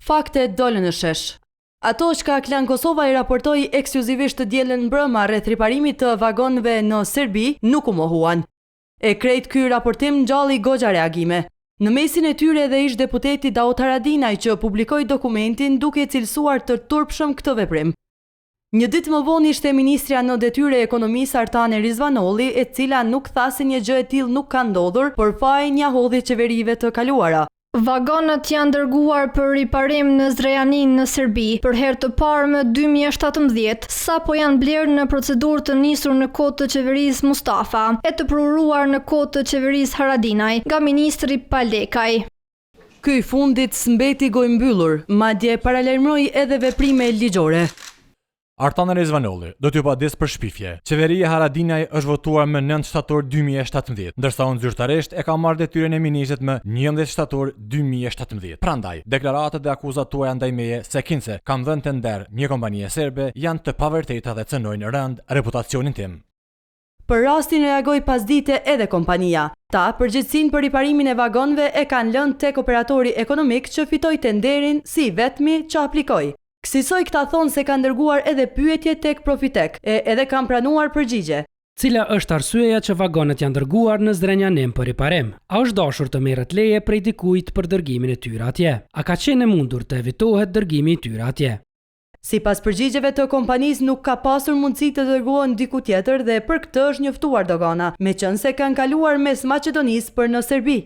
Fakte dolën në shesh. Ato që Klan Kosova i raportoi ekskluzivisht të dielën mbrëma rreth riparimit të vagonëve në Serbi nuk u mohuan. E krejt ky raportim ngjalli goxha reagime. Në mesin e tyre edhe ish deputeti Daut Haradinaj që publikoi dokumentin duke cilësuar të turpshëm këtë veprim. Një ditë më vonë ishte ministrja në detyre e ekonomisë Artane Rizvanolli, e cila nuk tha se një gjë e tillë nuk ka ndodhur për faj njohudhje qeverive të kaluara. Vagonët janë dërguar për riparim në Zrenjanin në Serbi për herë të parë më 2017, sapo janë blerë në procedurë të nisur në kohë të qeverisë Mustafa e të pruruar në kohë të qeverisë Haradinaj nga ministri Palekaj. Ky fundit s'mbeti gojë mbyllur, madje paralajmëroi edhe veprime ligjore. Artane Rizvanolli do t'ju padis për shpifje. Qeveria Haradinaj është votuar më 9 shtator 2017, ndërsa unë zyrtarisht e ka marrë detyrën e ministrit më 11 shtator 2017. Prandaj, deklaratat dhe akuzat tuaja ndaj meje se kinse kam dhënë të nder një kompanie serbe janë të pavërteta dhe cënojnë rënd reputacionin tim. Për rastin reagoi pasdite edhe kompania. Ta përgjegjësinë për riparimin e vagonëve e kanë lënë tek operatori ekonomik që fitoi tenderin si vetmi që aplikoi. Kësaj këta thonë se kanë dërguar edhe pyetje tek Profitek e edhe kanë pranuar përgjigje. Cila është arsyeja që vagonet janë dërguar në Zrenjanin për riparim? A është dashur të merret leje prej dikujt për dërgimin e tyre atje? A ka qenë e mundur të evitohet dërgimi i tyre atje? Sipas përgjigjeve të kompanisë nuk ka pasur mundësi të dërgohen diku tjetër dhe për këtë është njoftuar dogana, meqense kanë kaluar mes Maqedonisë për në Serbi.